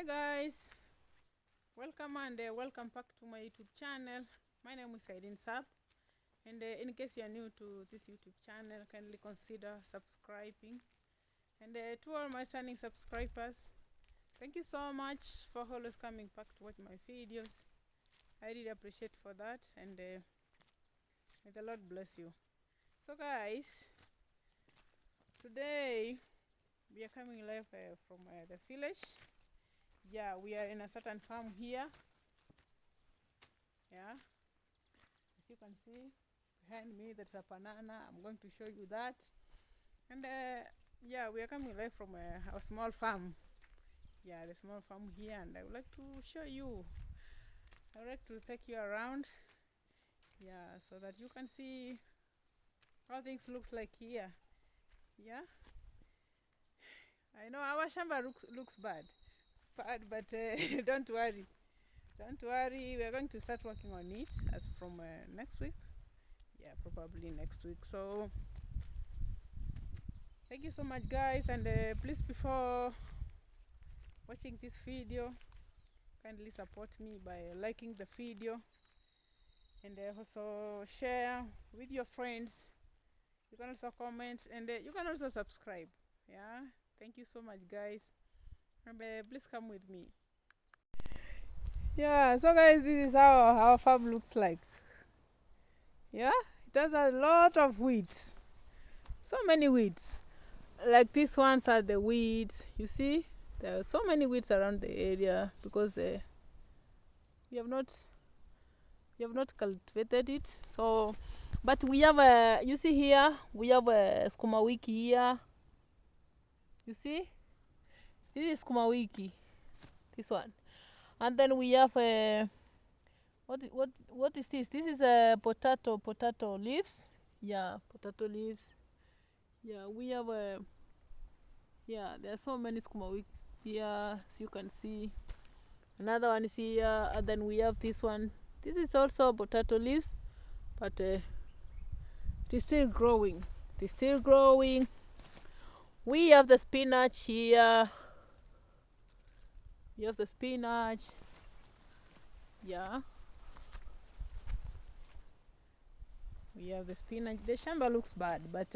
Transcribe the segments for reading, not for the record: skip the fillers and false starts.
Hi guys, welcome and welcome back to my YouTube channel. My name is IreneZab, and in case you are new to this YouTube channel, kindly consider subscribing. And to all my returning subscribers, thank you so much for always coming back to watch my videos. I really appreciate for that, and may the Lord bless you. So guys, today we are coming live from the village. Yeah, we are in a certain farm here. Yeah, as you can see behind me, there's a banana. I'm going to show you that. And yeah, we are coming live from a small farm. Yeah, the small farm here, and I would like to show you. I would like to take you around. Yeah, so that you can see how things looks like here. Yeah, I know our shamba looks bad, but don't worry. Don't worry, we are going to start working on it as from next week. Yeah, probably next week. So thank you so much guys, and please, before watching this video, kindly support me by liking the video, and also share with your friends. You can also comment, and you can also subscribe. Yeah, thank you so much guys, and please come with me. Yeah, so guys, this is how our farm looks like. Yeah, it has a lot of weeds, so many weeds. Like these ones are the weeds. You see, there are so many weeds around the area because we have not cultivated it. So, but we have a, you see here, we have a skuma wiki here. You see, this is skuma wiki, this one. And then we have a, what is this? This is a potato leaves. Yeah, potato leaves. Yeah, we have a, yeah, there are so many skuma wikis here, as you can see. Another one is here, and then we have this one. This is also potato leaves, but it is still growing. It is still growing. We have the spinach here. You have the spinach. Yeah. We have the spinach. The shamba looks bad, but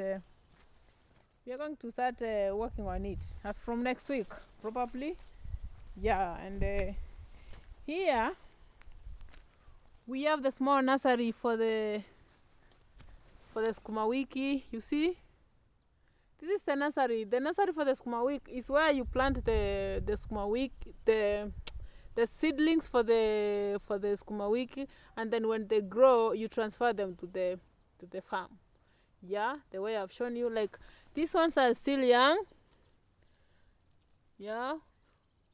we are going to start working on it as from next week, probably. Yeah, and here we have the small nursery for the skuma wiki. You see, this is the nursery. The nursery for the skuma wiki is where you plant the skuma wiki, the seedlings for the skuma wiki, and then when they grow, you transfer them to the farm. Yeah, the way I've shown you. Like these ones are still young. Yeah,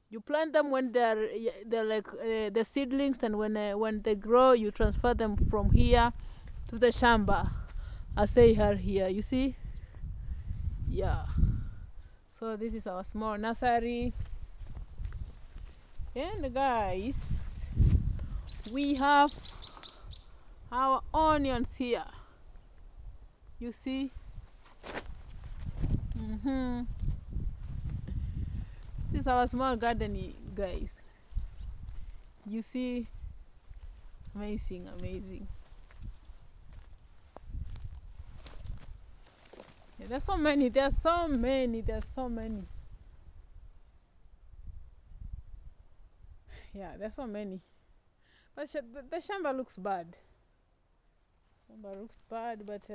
you plant them when they're like the seedlings, and when they grow, you transfer them from here to the shamba as they are here. You see. Yeah, so this is our small nursery. And guys, we have our onions here. You see. This is our small garden, guys. You see. Amazing. Yeah, there's so many. Yeah, there's so many. But the shamba looks bad. But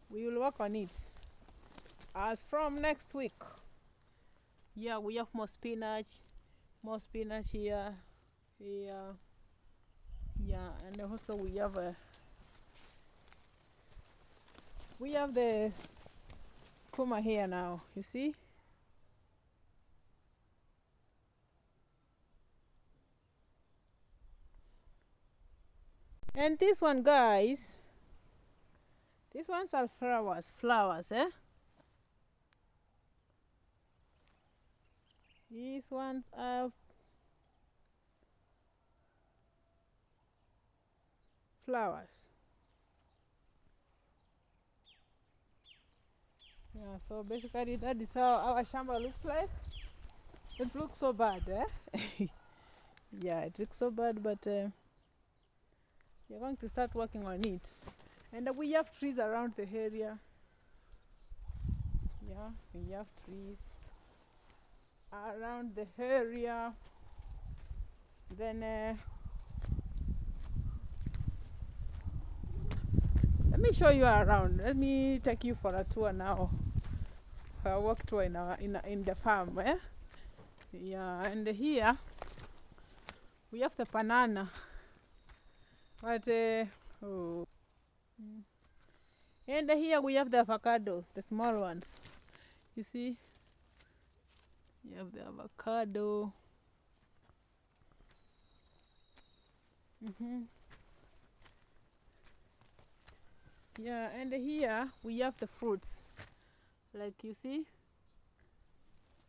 we will work on it as from next week. Yeah, we have more spinach here. Yeah, and also we have the skuma here now. You see. And this one, guys, these ones are flowers, eh? These ones are flowers. Yeah, so basically that is how our shamba looks like. It looks so bad, eh? Yeah, it looks so bad, but we're going to start working on it. And we have trees around the area. Yeah, we have trees around the area. Then let me show you around. Let me take you for a tour now. A walk tour in the farm, eh? Yeah, and here we have the banana. But oh. And here we have the avocado, the small ones. You see? You have the avocado. Yeah, and here we have the fruits. Like you see,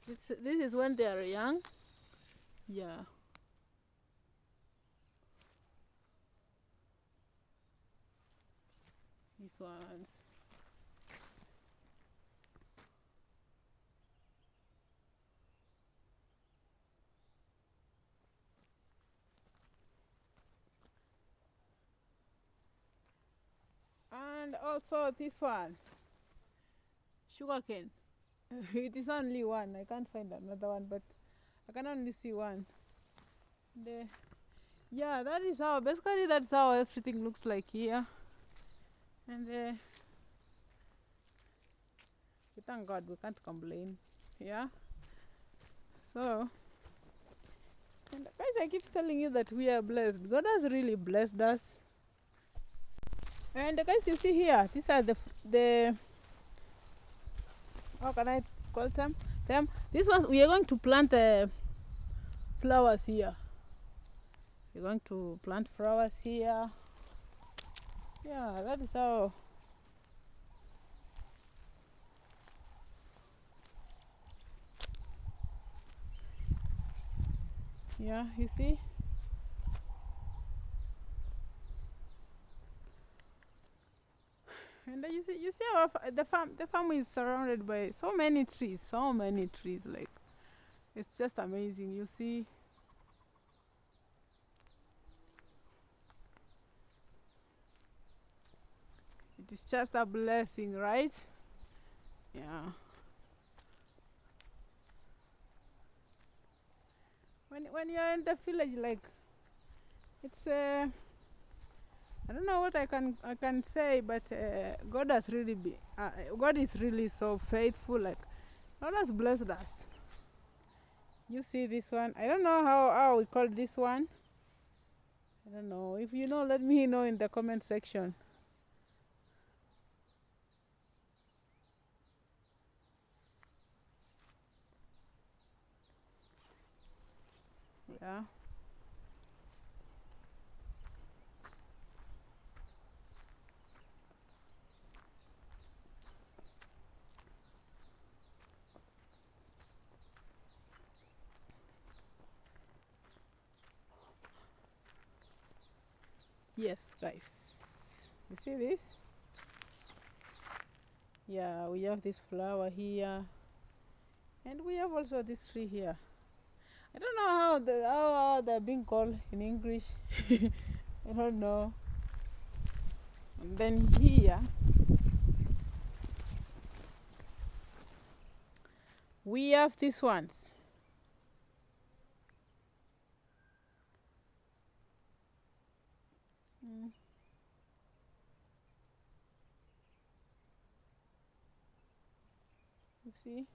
this is when they are young. Yeah. These ones. And also this one, sugarcane. It is only one. I can't find another one, but I can only see one. The Yeah, that is how basically that's how everything looks like here. And we thank God we can't complain. Yeah. So, and guys, I keep telling you that we are blessed. God has really blessed us. And guys, you see here, these are the how can I call them? These ones we are going to plant flowers here. We're going to plant flowers here. Yeah, that is how. Yeah, you see. And you see the farm is surrounded by so many trees. Like it's just amazing. You see. It is just a blessing, right? Yeah. When you're in the village, like it's I don't know what I can say, but God has really been God is really so faithful. Like God has blessed us. You see this one? I don't know how we call this one. I don't know. If you know, let me know in the comment section. Yeah. Yes, guys. You see this? Yeah, we have this flower here, and we have also this tree here. I don't know how they're being called in English. I don't know. And then here we have these ones. You see?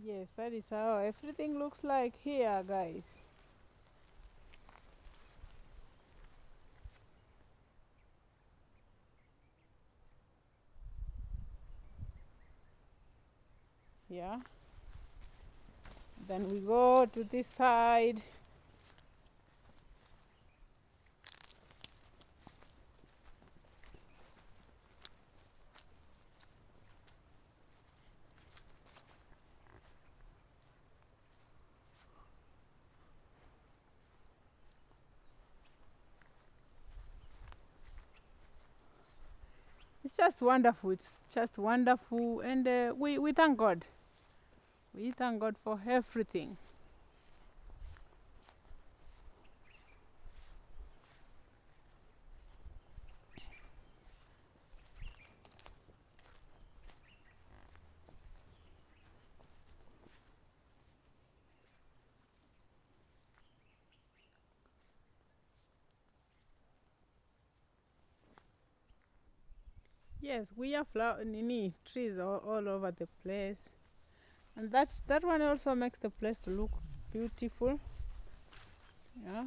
Yes, that is how everything looks like here, guys. Yeah. Then we go to this side. It's just wonderful. It's just wonderful, and we thank God. We thank God for everything. Yes, we have trees all over the place, and that one also makes the place to look beautiful. Yeah.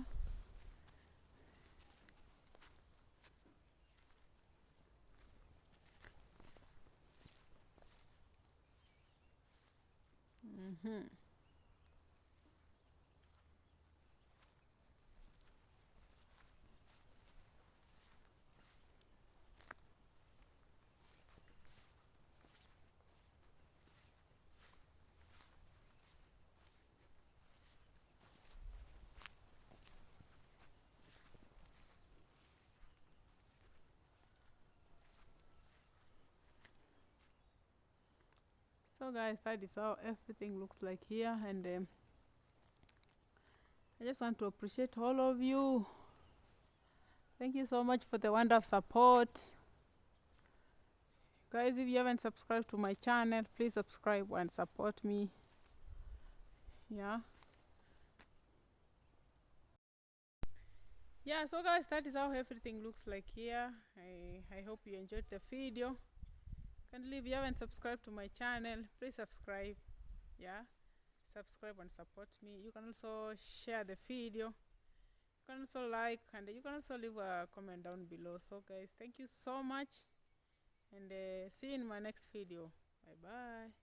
Hmm. So guys, that is how everything looks like here, and I just want to appreciate all of you. Thank you so much for the wonderful support. Guys, if you haven't subscribed to my channel, please subscribe and support me. Yeah. Yeah, so guys, that is how everything looks like here. I hope you enjoyed the video. Kindly, if you haven't subscribed to my channel, please subscribe. Yeah. Subscribe and support me. You can also share the video. You can also like, and you can also leave a comment down below. So guys, thank you so much, and see you in my next video. Bye bye.